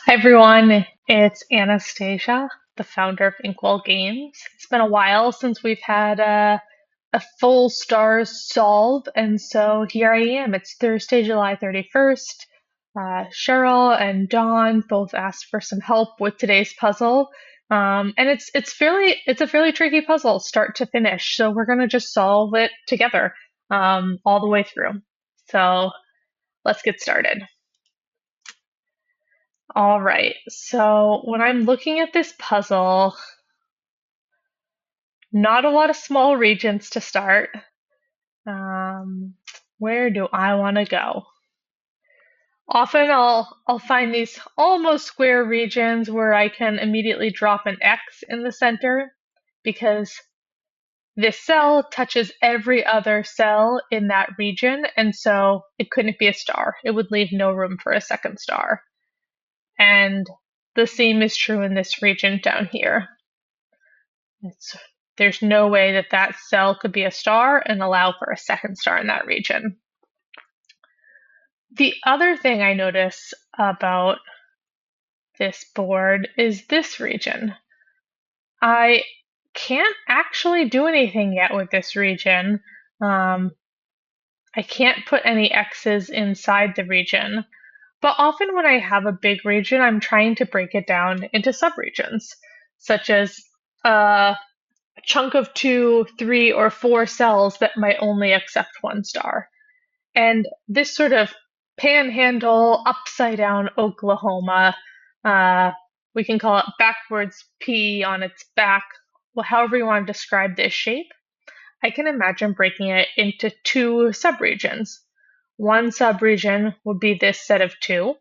Hi everyone, it's Anastasia, the founder of Inkwell Games. It's been a while since we've had a full stars solve, and so here I am. It's Thursday, July 31st. Cheryl and Don both asked for some help with today's puzzle. And it's a fairly tricky puzzle, start to finish. So we're gonna just solve it together, all the way through. So let's get started. All right, so when I'm looking at this puzzle, not a lot of small regions to start. Um, where do I want to go? Often I'll find these almost square regions where I can immediately drop an X in the center because this cell touches every other cell in that region, and so it couldn't be a star. It would leave no room for a second star. And the same is true in this region down here. It's, there's no way that that cell could be a star and allow for a second star in that region. The other thing I notice about this board is this region. I can't actually do anything yet with this region. I can't put any X's inside the region, but often when I have a big region, I'm trying to break it down into subregions, such as a chunk of 2, 3, or 4 cells that might only accept one star. And this sort of panhandle, upside down Oklahoma, we can call it backwards P on its back, well, however you want to describe this shape, I can imagine breaking it into 2 subregions. One subregion would be this set of 2,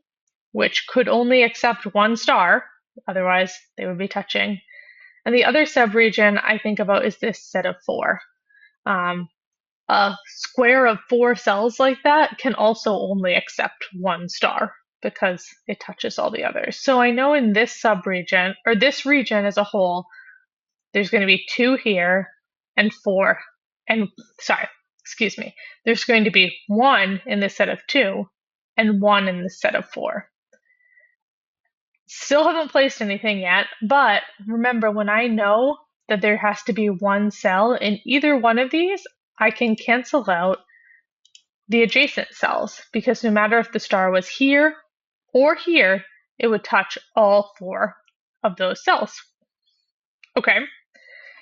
which could only accept one star, otherwise they would be touching. And the other subregion I think about is this set of 4. A square of 4 cells like that can also only accept one star because it touches all the others. So I know in this subregion, or this region as a whole, there's going to be 2 here and 4, and sorry, excuse me, there's going to be 1 in this set of 2 and 1 in this set of 4. Still haven't placed anything yet, but remember, when I know that there has to be 1 cell in either one of these, I can cancel out the adjacent cells because no matter if the star was here or here, it would touch all 4 of those cells. Okay,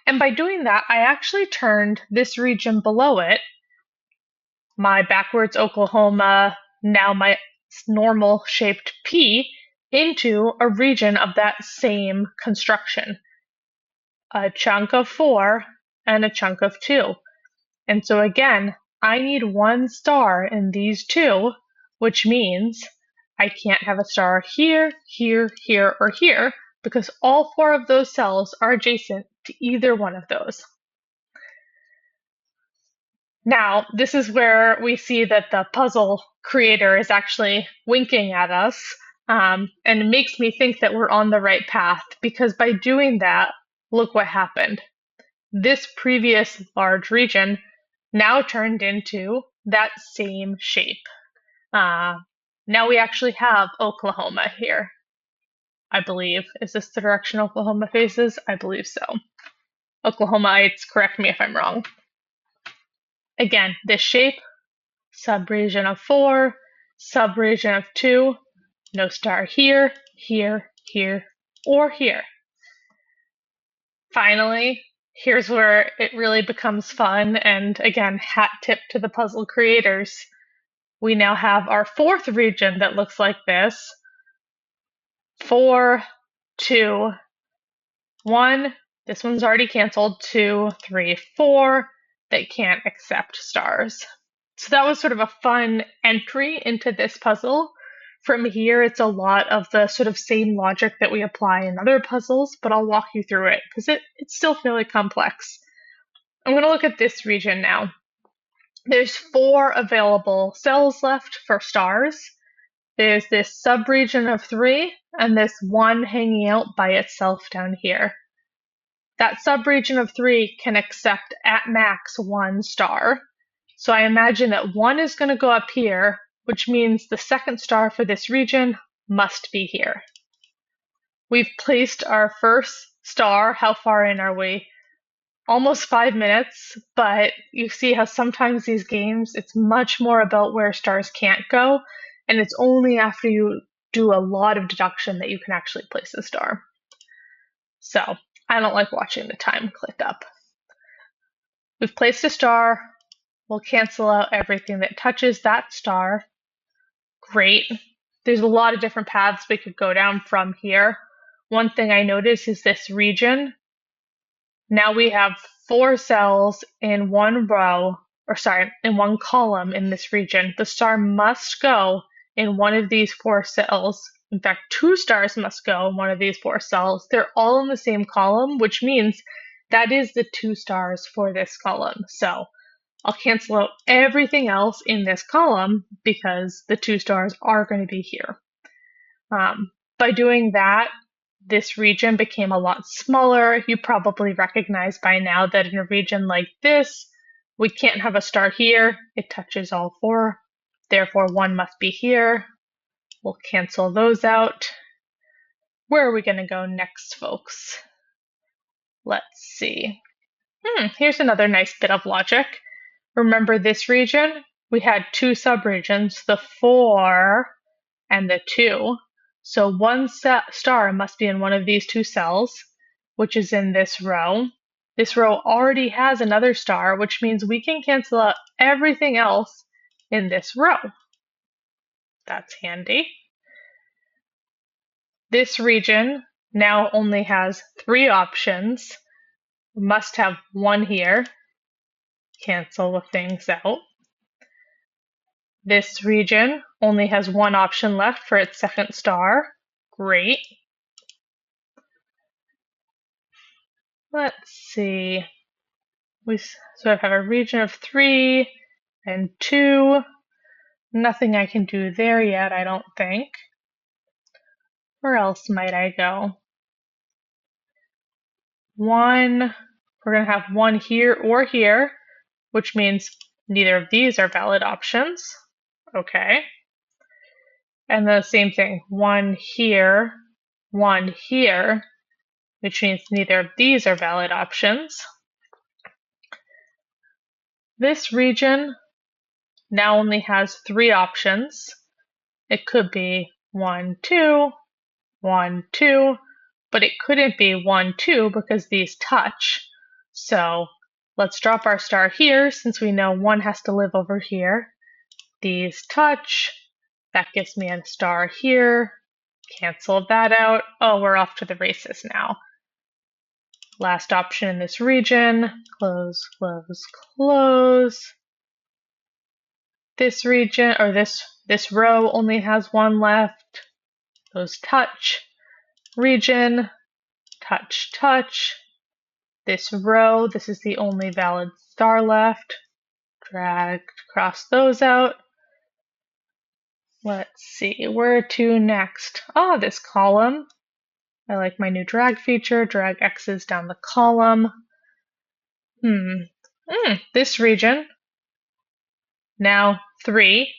and by doing that, I actually turned this region below it, my backwards Oklahoma, now my normal shaped P, into a region of that same construction, a chunk of 4 and a chunk of 2. And so again, I need 1 star in these 2, which means I can't have a star here, here, here, or here, because all 4 of those cells are adjacent to either one of those. Now, this is where we see that the puzzle creator is actually winking at us, and it makes me think that we're on the right path, because by doing that, look what happened. This previous large region now turned into that same shape. Now we actually have Oklahoma here, I believe. Is this the direction Oklahoma faces? I believe so. Oklahomaites, correct me if I'm wrong. Again, this shape, subregion of 4, subregion of 2, no star here, here, here, or here. Finally, here's where it really becomes fun, and again, hat tip to the puzzle creators. We now have our 4th region that looks like this. 4, 2, 1. This one's already canceled. 2, 3, 4. They can't accept stars. So that was sort of a fun entry into this puzzle. From here, it's a lot of the sort of same logic that we apply in other puzzles, but I'll walk you through it because it's still fairly complex. I'm going to look at this region now. There's 4 available cells left for stars. There's this subregion of 3 and this 1 hanging out by itself down here. That subregion of 3 can accept at max 1 star. So I imagine that 1 is going to go up here, which means the second star for this region must be here. We've placed our first star. How far in are we? Almost 5 minutes, but you see how sometimes these games, it's much more about where stars can't go, and it's only after you do a lot of deduction that you can actually place a star. So I don't like watching the time click up. We've placed a star. We'll cancel out everything that touches that star. Great. There's a lot of different paths we could go down from here. One thing I notice is this region. Now we have 4 cells in one row, or sorry, in one column in this region. The star must go in one of these 4 cells. In fact, 2 stars must go in one of these 4 cells. They're all in the same column, which means that is the 2 stars for this column. So I'll cancel out everything else in this column because the 2 stars are going to be here. By doing that, this region became a lot smaller. You probably recognize by now that in a region like this, we can't have a star here. It touches all 4. Therefore, 1 must be here. We'll cancel those out. Where are we going to go next, folks? Let's see. Here's another nice bit of logic. Remember this region? We had 2 subregions, the 4 and the 2. So 1 star must be in one of these 2 cells, which is in this row. This row already has another star, which means we can cancel out everything else in this row. That's handy. This region now only has 3 options. We must have 1 here. Cancel the things out. This region only has 1 option left for its second star. Great. Let's see. We sort of have a region of 3 and 2. Nothing I can do there yet, I don't think. Where else might I go? 1. We're going to have 1 here or here, which means neither of these are valid options. Okay. And the same thing, 1 here, 1 here, which means neither of these are valid options. This region now only has 3 options. It could be 1, 2, 1, 2, but it couldn't be 1, 2 because these touch. So let's drop our star here since we know 1 has to live over here. These touch. That gives me a star here. Cancel that out. Oh, we're off to the races now. Last option in this region. Close, close, close. This region, or this row only has 1 left. Those touch. Region, touch, touch. This row, this is the only valid star left. Drag, cross those out. Let's see, where to next? Oh, this column. I like my new drag feature. Drag X's down the column. This region. Now 3.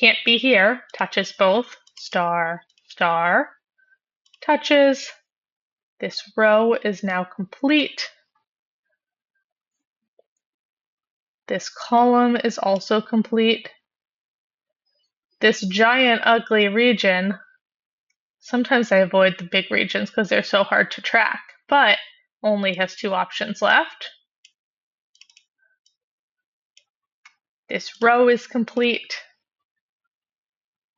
Can't be here. Touches both. Star, star. Touches. This row is now complete. This column is also complete. This giant ugly region, sometimes I avoid the big regions because they're so hard to track, but only has 2 options left. This row is complete.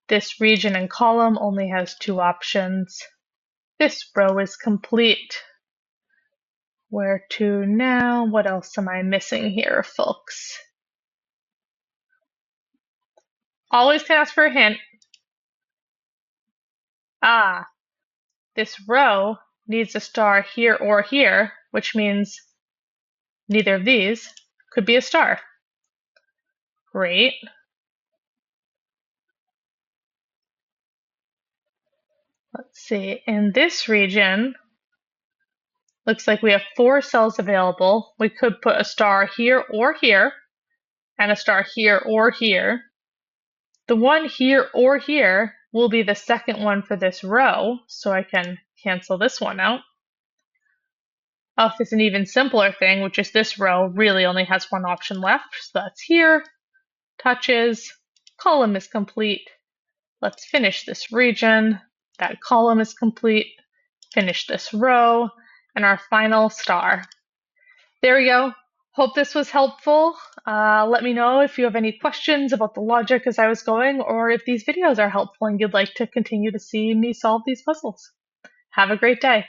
This region and column only has 2 options. This row is complete. Where to now? What else am I missing here, folks? Always can ask for a hint. This row needs a star here or here, which means neither of these could be a star. Great. Let's see, in this region, looks like we have 4 cells available. We could put a star here or here, and a star here or here. The one here or here will be the second one for this row, so I can cancel this one out. If it's an even simpler thing, which is this row really only has one option left, so that's here, touches, column is complete. Let's finish this region. That column is complete. Finish this row, and our final star. There we go. Hope this was helpful. Let me know if you have any questions about the logic as I was going, or if these videos are helpful and you'd like to continue to see me solve these puzzles. Have a great day.